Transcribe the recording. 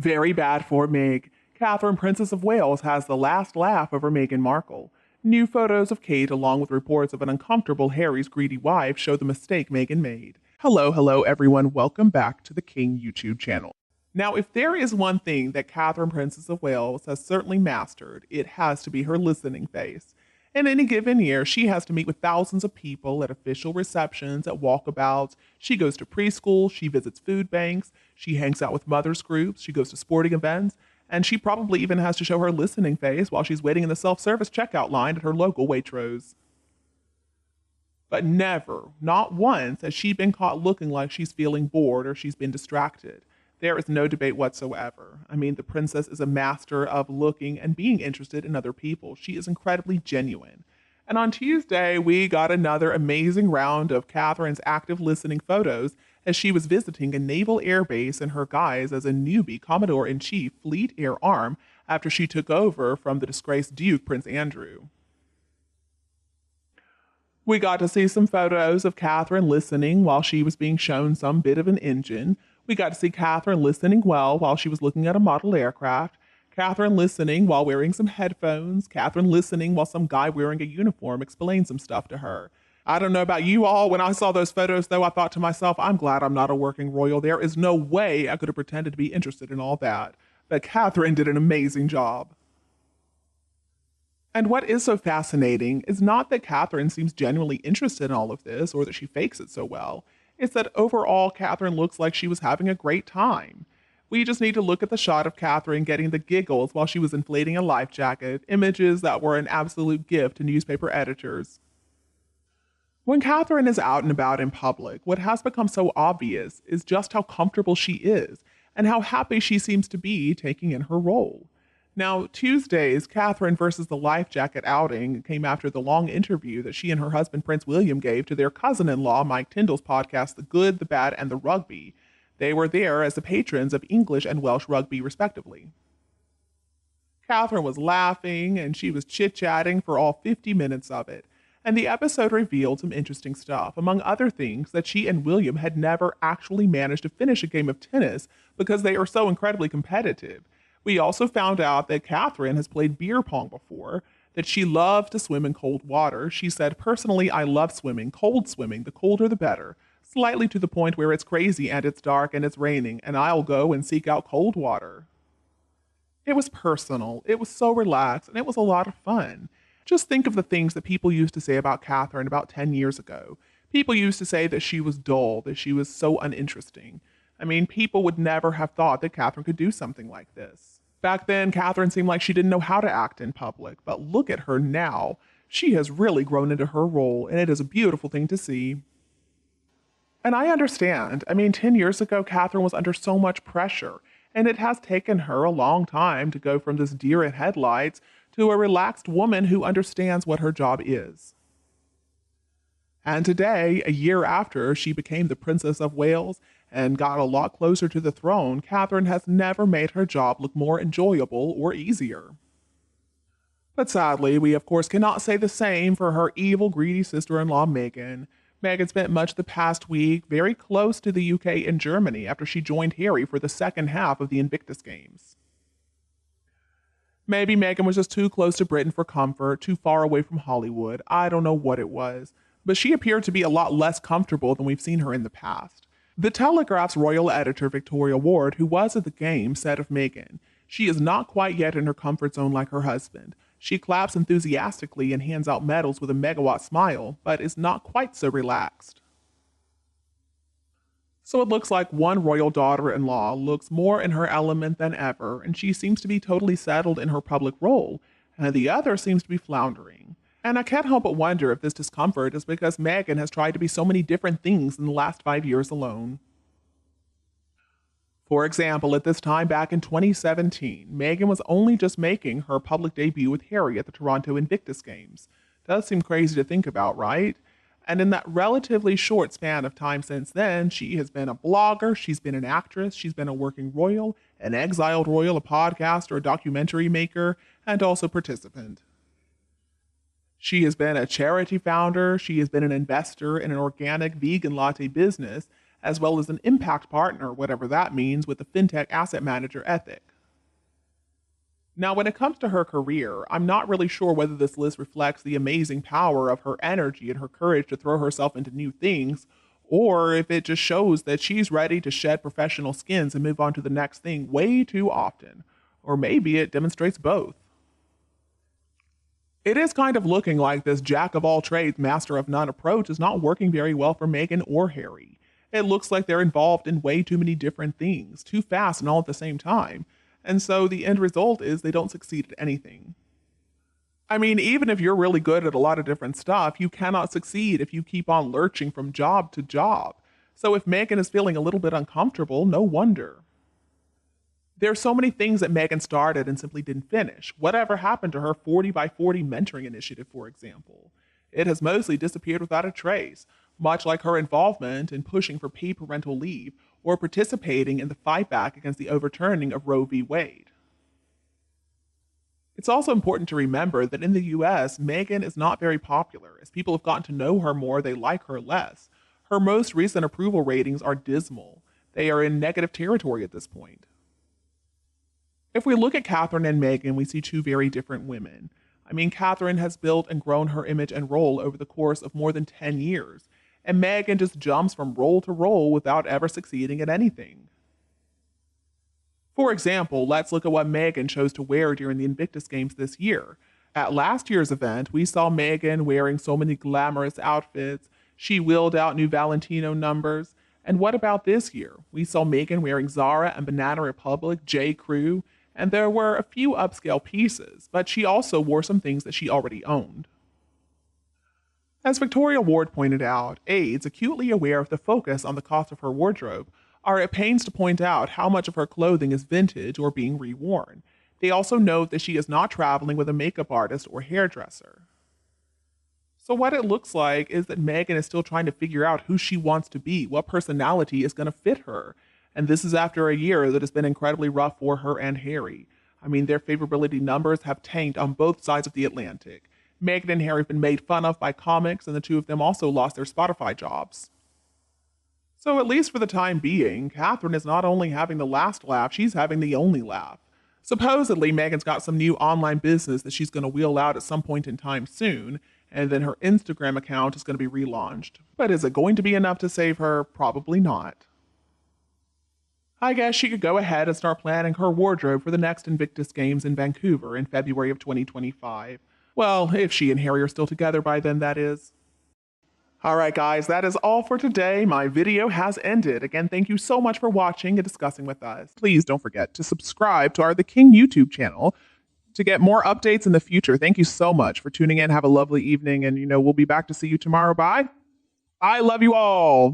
Very bad for Meg. Catherine, Princess of Wales, has the last laugh over Meghan Markle. New photos of Kate, along with reports of an uncomfortable Harry's greedy wife, show the mistake Meghan made. Hello, everyone. Welcome back to the King YouTube channel. Now, if there is one thing that Catherine, Princess of Wales, has certainly mastered, it has to be her listening face. In any given year, she has to meet with thousands of people at official receptions, at walkabouts. She goes to preschool, she visits food banks, she hangs out with mothers groups, she goes to sporting events, and she probably even has to show her listening face while she's waiting in the self-service checkout line at her local Waitrose. But never, not once, has she been caught looking like she's feeling bored or she's been distracted. There is no debate whatsoever. I mean, the princess is a master of looking and being interested in other people. She is incredibly genuine. And on Tuesday, we got another amazing round of Catherine's active listening photos as she was visiting a naval air base in her guise as a newbie Commodore-in-Chief Fleet Air Arm after she took over from the disgraced Duke Prince Andrew. We got to see some photos of Catherine listening while she was being shown some bit of an engine. We got to see Catherine listening well while she was looking at a model aircraft, Catherine listening while wearing some headphones, Catherine listening while some guy wearing a uniform explained some stuff to her. I don't know about you all. When I saw those photos, though, I thought to myself, I'm glad I'm not a working royal. There is no way I could have pretended to be interested in all that. But Catherine did an amazing job. And what is so fascinating is not that Catherine seems genuinely interested in all of this or that she fakes it so well. It's that overall Catherine looks like she was having a great time. We just need to look at the shot of Catherine getting the giggles while she was inflating a life jacket, images that were an absolute gift to newspaper editors. When Catherine is out and about in public, what has become so obvious is just how comfortable she is and how happy she seems to be taking in her role. Now, Tuesday's Catherine versus the life jacket outing came after the long interview that she and her husband Prince William gave to their cousin-in-law Mike Tyndall's podcast, The Good, the Bad, and the Rugby. They were there as the patrons of English and Welsh rugby, respectively. Catherine was laughing and she was chit-chatting for all 50 minutes of it, and the episode revealed some interesting stuff, among other things that she and William had never actually managed to finish a game of tennis because they are so incredibly competitive. We also found out that Catherine has played beer pong before, that she loves to swim in cold water. She said, personally, I love swimming, the colder the better, slightly to the point where it's crazy and it's dark and it's raining, and I'll go and seek out cold water. It was personal, it was so relaxed, and it was a lot of fun. Just think of the things that people used to say about Catherine about 10 years ago. People used to say that she was dull, that she was so uninteresting. I mean, people would never have thought that Catherine could do something like this. Back then, Catherine seemed like she didn't know how to act in public, but look at her now. She has really grown into her role, and it is a beautiful thing to see. And I understand. I mean, 10 years ago, Catherine was under so much pressure, and it has taken her a long time to go from this deer in headlights to a relaxed woman who understands what her job is. And today, a year after she became the Princess of Wales and got a lot closer to the throne, Catherine has never made her job look more enjoyable or easier. But sadly, we of course cannot say the same for her evil, greedy sister-in-law Meghan. Meghan spent much the past week very close to the UK and Germany after she joined Harry for the second half of the Invictus Games. Maybe Meghan was just too close to Britain for comfort, too far away from Hollywood. I don't know what it was. But she appeared to be a lot less comfortable than we've seen her in the past. The Telegraph's royal editor, Victoria Ward, who was at the game, said of Meghan, she is not quite yet in her comfort zone like her husband. She claps enthusiastically and hands out medals with a megawatt smile, but is not quite so relaxed. So it looks like one royal daughter-in-law looks more in her element than ever, and she seems to be totally settled in her public role, and the other seems to be floundering. And I can't help but wonder if this discomfort is because Meghan has tried to be so many different things in the last 5 years alone. For example, at this time back in 2017, Meghan was only just making her public debut with Harry at the Toronto Invictus Games. Does seem crazy to think about, right? And in that relatively short span of time since then, she has been a blogger, she's been an actress, she's been a working royal, an exiled royal, a podcaster, a documentary maker, and also participant. She has been a charity founder, she has been an investor in an organic vegan latte business, as well as an impact partner, whatever that means, with the fintech asset manager ethic. Now, when it comes to her career, I'm not really sure whether this list reflects the amazing power of her energy and her courage to throw herself into new things, or if it just shows that she's ready to shed professional skins and move on to the next thing way too often. Or maybe it demonstrates both. It is kind of looking like this jack of all trades, master of none approach is not working very well for Meghan or Harry. It looks like they're involved in way too many different things, too fast and all at the same time. And so the end result is they don't succeed at anything. I mean, even if you're really good at a lot of different stuff, you cannot succeed if you keep on lurching from job to job. So if Meghan is feeling a little bit uncomfortable, no wonder. There are so many things that Meghan started and simply didn't finish. Whatever happened to her 40 by 40 mentoring initiative, for example? It has mostly disappeared without a trace, much like her involvement in pushing for paid parental leave or participating in the fight back against the overturning of Roe v. Wade. It's also important to remember that in the US, Meghan is not very popular. As people have gotten to know her more, they like her less. Her most recent approval ratings are dismal. They are in negative territory at this point. If we look at Catherine and Meghan, we see two very different women. I mean, Catherine has built and grown her image and role over the course of more than 10 years, and Meghan just jumps from role to role without ever succeeding at anything. For example, let's look at what Meghan chose to wear during the Invictus Games this year. At last year's event, we saw Meghan wearing so many glamorous outfits. She wheeled out new Valentino numbers. And what about this year? We saw Meghan wearing Zara and Banana Republic, J. Crew, and there were a few upscale pieces, but she also wore some things that she already owned. As Victoria Ward pointed out, aides, acutely aware of the focus on the cost of her wardrobe, are at pains to point out how much of her clothing is vintage or being reworn. They also note that she is not traveling with a makeup artist or hairdresser. So what it looks like is that Meghan is still trying to figure out who she wants to be, what personality is going to fit her. And this is after a year that has been incredibly rough for her and Harry. I mean, their favorability numbers have tanked on both sides of the Atlantic. Meghan and Harry have been made fun of by comics, and the two of them also lost their Spotify jobs. So at least for the time being, Catherine is not only having the last laugh, she's having the only laugh. Supposedly, Meghan's got some new online business that she's going to wheel out at some point in time soon, and then her Instagram account is going to be relaunched. But is it going to be enough to save her? Probably not. I guess she could go ahead and start planning her wardrobe for the next Invictus Games in Vancouver in February of 2025. Well, if she and Harry are still together by then, that is. Alright guys, that is all for today. My video has ended. Again, thank you so much for watching and discussing with us. Please don't forget to subscribe to our The King YouTube channel to get more updates in the future. Thank you so much for tuning in. Have a lovely evening, and we'll be back to see you tomorrow. Bye. I love you all.